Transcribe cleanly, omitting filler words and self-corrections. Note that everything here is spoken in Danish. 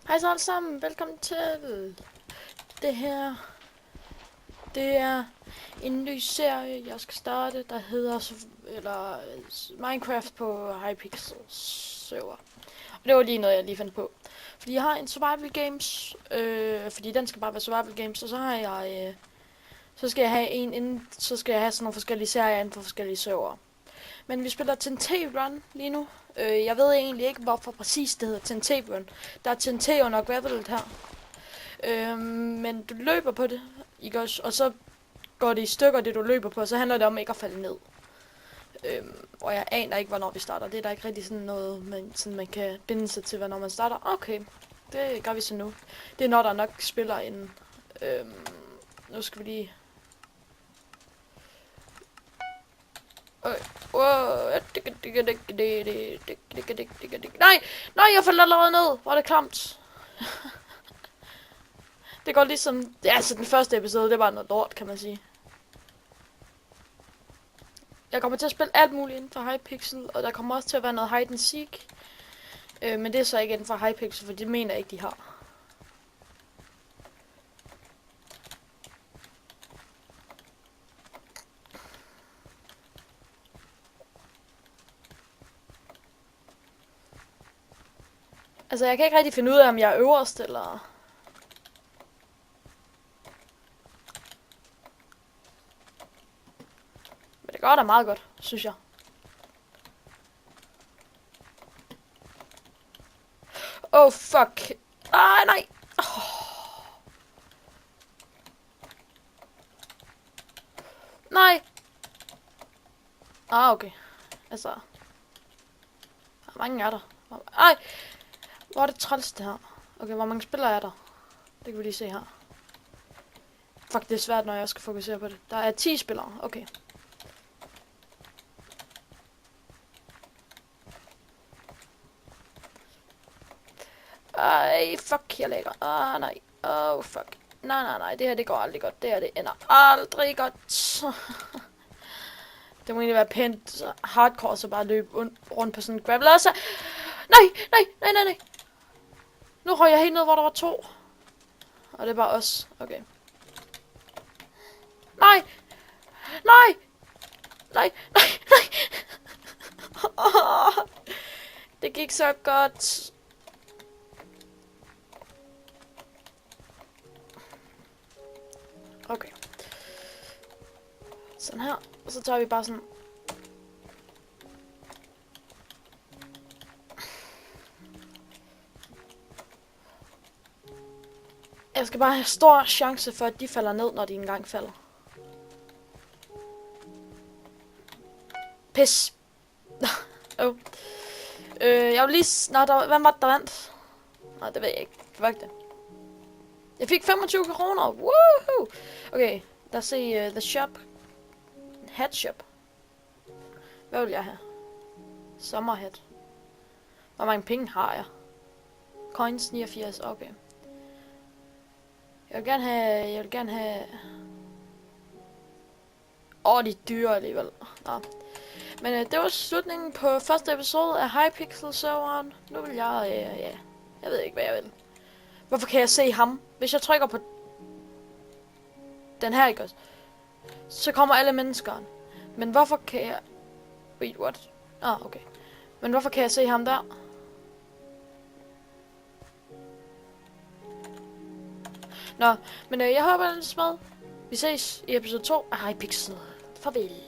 Hej så alle sammen, velkommen til det her. Det er en ny serie, jeg skal starte, der hedder Minecraft på Hypixel server. Og det var lige noget, jeg lige fandt på. Fordi jeg har en survival games, fordi den skal bare være survival games, og så har jeg, så skal jeg have sådan nogle forskellige serier inden for forskellige server. Men vi spiller TNT Run lige nu. Jeg ved egentlig ikke, hvorfor præcis det hedder TNT Run. Der er TNT under gravelet her. Men du løber på det, ikke også? Og så går det i stykker, det du løber på, og så handler det om ikke at falde ned. Og jeg aner ikke, hvornår vi starter. Det er der ikke rigtig sådan noget, man kan binde sig til, hvornår man starter. Okay, det gør vi så nu. Det er når der nok spiller en... Nu skal vi lige... Nej, jeg faldt allerede ned. Hvor er det klamt. Det går ligesom... Ja, altså den første episode, det var noget lort, kan man sige. Jeg kommer til at spille alt muligt inden for Hypixel, og der kommer også til at være noget hide and seek. Men det er så ikke inden for Hypixel, for det mener jeg ikke, de har. Altså, jeg kan ikke rigtig finde ud af, om jeg er øverst, eller... Men det går da meget godt, synes jeg. Oh, fuck. Nej. Oh. Nej. Okay. Altså. Hvor mange er der? Ej. Hvor er det træls, det her. Okay, hvor mange spillere er der? Det kan vi lige se her. Fuck, det er svært, når jeg skal fokusere på det. Der er 10 spillere. Okay. Ej, fuck, jeg lægger. Nej. Oh, fuck. Nej. Det her, det går aldrig godt. Det her, det ender aldrig godt. Det må egentlig være pænt hardcore, så bare løbe rundt på sådan en gravel. Og så... Nej. Nu røg jeg helt ned, hvor der var 2. Og det er bare os. Okay. Nej. Det gik så godt. Okay. Sådan her. Og så tager vi bare sådan... Jeg skal bare have stor chance for, at de falder ned, når de engang falder. Pis. Jeg vil lige... Hvad var det, der vandt? Nej, det ved jeg ikke. Fuck det. Jeg fik 25 kroner. Woohoo! Okay, lad os se the shop. Hat shop. Hvad vil jeg have? Sommerhat. Hvor mange penge har jeg? Coins 89, okay. Jeg vil gerne have... de er dyre alligevel. Nå. Men det var slutningen på første episode af Hypixel-serveren. Nu vil jeg... Jeg ved ikke, hvad jeg vil. Hvorfor kan jeg se ham? Hvis jeg trykker på... den her, ikke også? Så kommer alle menneskerne. Men hvorfor kan jeg... Wait, what? Okay. Men hvorfor kan jeg se ham der? Nå, men jeg håber, den er med. Vi ses i episode 2 af Hypixel. Farvel.